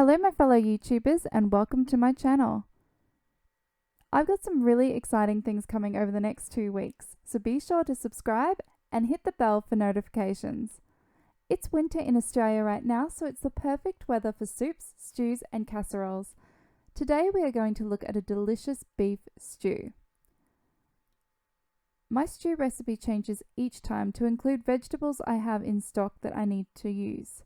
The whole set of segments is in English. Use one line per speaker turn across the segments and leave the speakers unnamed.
Hello my fellow YouTubers and welcome to my channel. I've got some really exciting things coming over the next 2 weeks, so be sure to subscribe and hit the bell for notifications. It's winter in Australia right now, so it's the perfect weather for soups, stews and casseroles. Today we are going to look at a delicious beef stew. My stew recipe changes each time to include vegetables I have in stock that I need to use.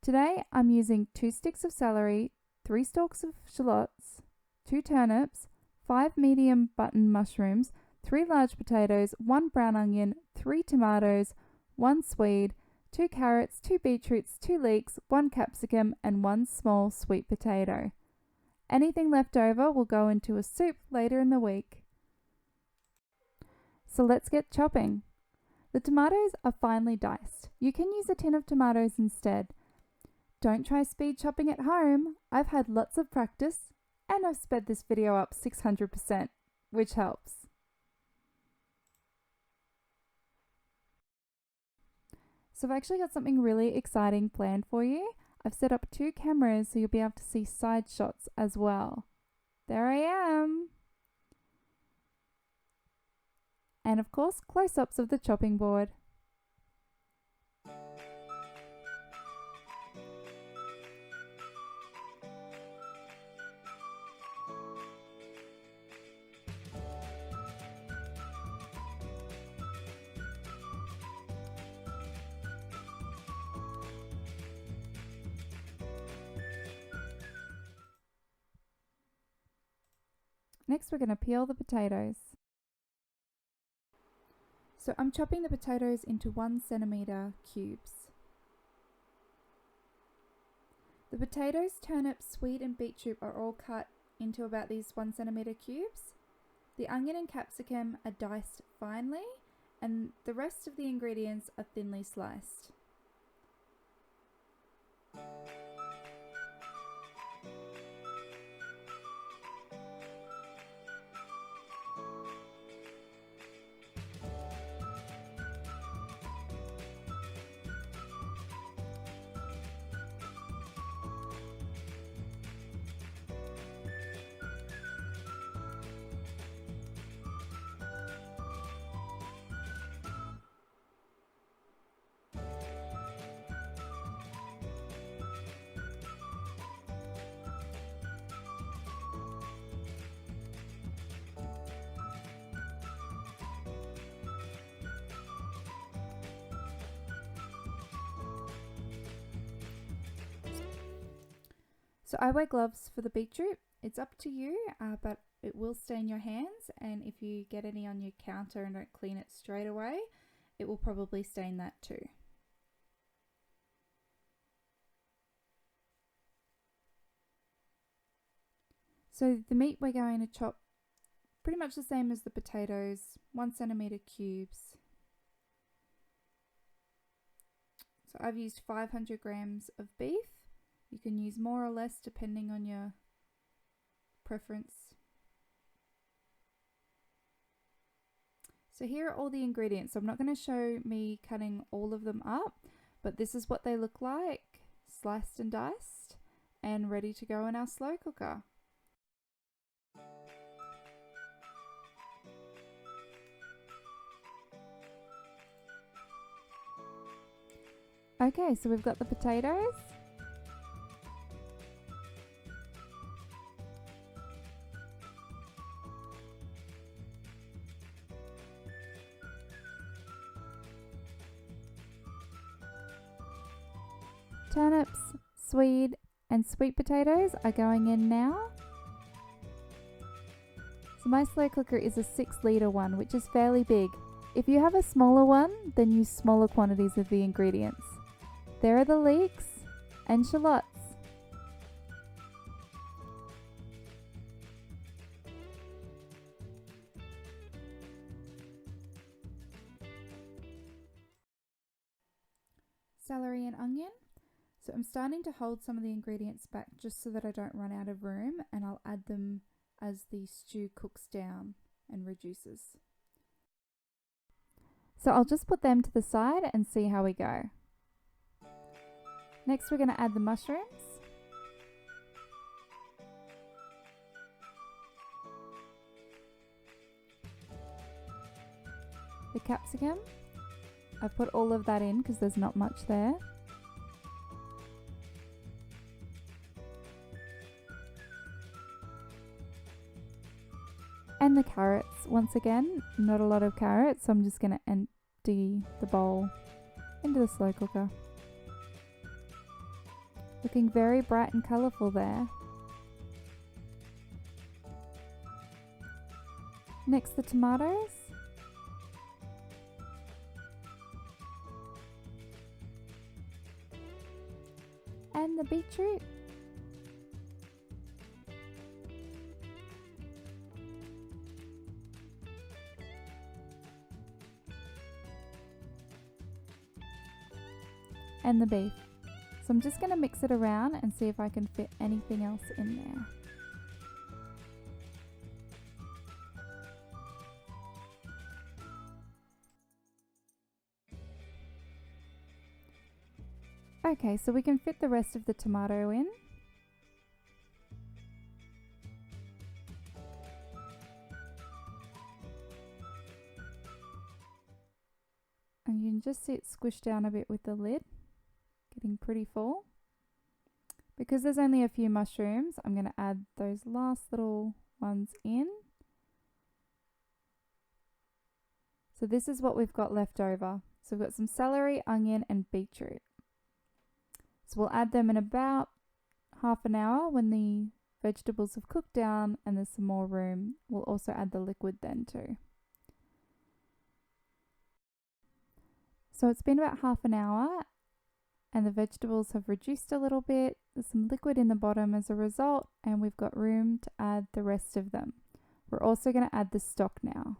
Today I'm using 2 sticks of celery, 3 stalks of shallots, 2 turnips, 5 medium button mushrooms, 3 large potatoes, 1 brown onion, 3 tomatoes, 1 swede, 2 carrots, 2 beetroots, 2 leeks, 1 capsicum and 1 small sweet potato. Anything left over will go into a soup later in the week. So let's get chopping. The tomatoes are finely diced. You can use a tin of tomatoes instead. Don't try speed chopping at home. I've had lots of practice and I've sped this video up 600%, which helps. So I've actually got something really exciting planned for you. I've set up 2 cameras so you'll be able to see side shots as well. There I am. And of course, close-ups of the chopping board. Next, we're going to peel the potatoes. So I'm chopping the potatoes into 1 centimeter cubes. The potatoes, turnips, swede and beetroot are all cut into about these 1 centimeter cubes. The onion and capsicum are diced finely and the rest of the ingredients are thinly sliced. So I wear gloves for the beetroot. It's up to you, but it will stain your hands, and if you get any on your counter and don't clean it straight away, it will probably stain that too. So the meat we're going to chop pretty much the same as the potatoes, 1 centimeter cubes. So I've used 500 grams of beef. You can use more or less depending on your preference. So here are all the ingredients. So I'm not going to show me cutting all of them up, but this is what they look like, sliced and diced and ready to go in our slow cooker. Okay, so we've got the potatoes. Turnips, swede and sweet potatoes are going in now. So my slow cooker is a 6-litre one, which is fairly big. If you have a smaller one, then use smaller quantities of the ingredients. There are the leeks and shallots. Celery and onion. So I'm starting to hold some of the ingredients back just so that I don't run out of room, and I'll add them as the stew cooks down and reduces. So I'll just put them to the side and see how we go. Next we're going to add the mushrooms. The capsicum, I've put all of that in because there's not much there. And the carrots, once again, not a lot of carrots, so I'm just going to empty the bowl into the slow cooker. Looking very bright and colourful there. Next, the tomatoes. And the beetroot. And the beef. So I'm just going to mix it around and see if I can fit anything else in there. Okay, so we can fit the rest of the tomato in. And you can just see it squish down a bit with the lid, getting pretty full. Because there's only a few mushrooms, I'm going to add those last little ones in. So this is what we've got left over. So we've got some celery, onion, and beetroot. So we'll add them in about half an hour when the vegetables have cooked down and there's some more room. We'll also add the liquid then too. So it's been about half an hour and the vegetables have reduced a little bit. There's some liquid in the bottom as a result, and we've got room to add the rest of them. We're also going to add the stock now.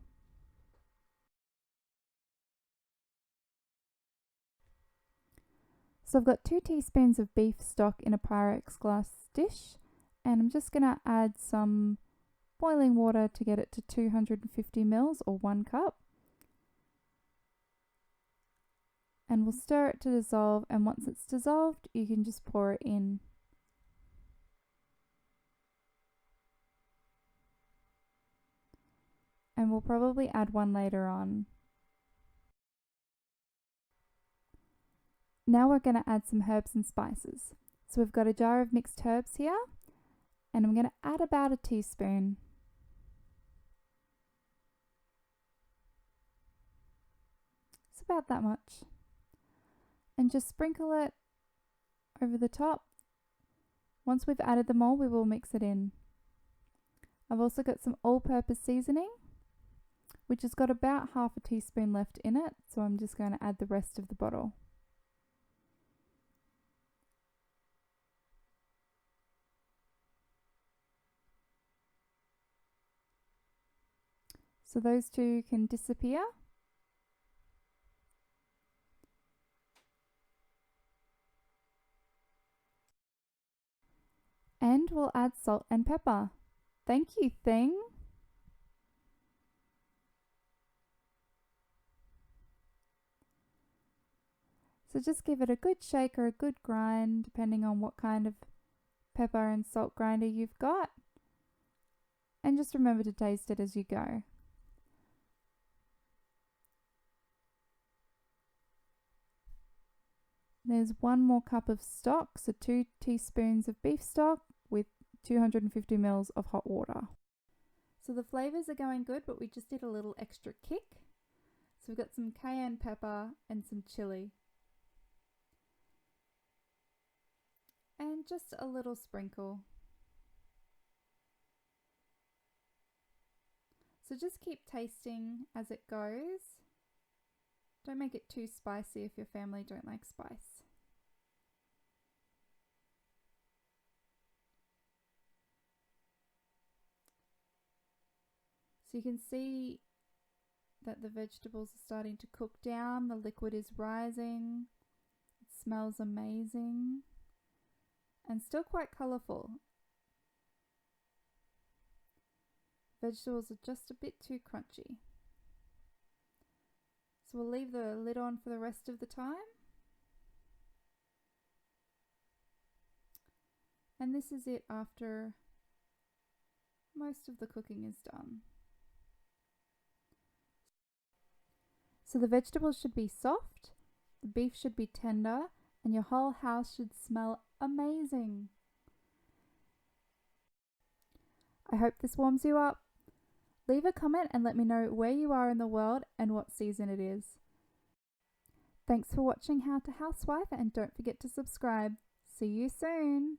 So I've got 2 teaspoons of beef stock in a Pyrex glass dish, and I'm just going to add some boiling water to get it to 250 mils or 1 cup. And we'll stir it to dissolve, and once it's dissolved, you can just pour it in. And we'll probably add one later on. Now we're going to add some herbs and spices. So we've got a jar of mixed herbs here, and I'm going to add about a teaspoon. It's about that much. And just sprinkle it over the top. Once we've added them all, we will mix it in. I've also got some all-purpose seasoning, which has got about half a teaspoon left in it, so I'm just going to add the rest of the bottle. So those two can disappear. And we'll add salt and pepper. Thank you, thing. So just give it a good shake or a good grind, depending on what kind of pepper and salt grinder you've got. And just remember to taste it as you go. There's 1 more cup of stock, so 2 teaspoons of beef stock with 250 mils of hot water. So the flavours are going good, but we just did a little extra kick. So we've got some cayenne pepper and some chili. And just a little sprinkle. So just keep tasting as it goes. Don't make it too spicy if your family don't like spice. So you can see that the vegetables are starting to cook down, the liquid is rising, it smells amazing, and still quite colourful. Vegetables are just a bit too crunchy. So we'll leave the lid on for the rest of the time. And this is it after most of the cooking is done. So the vegetables should be soft, the beef should be tender, and your whole house should smell amazing. I hope this warms you up. Leave a comment and let me know where you are in the world and what season it is. Thanks for watching How to Housewife, and don't forget to subscribe. See you soon!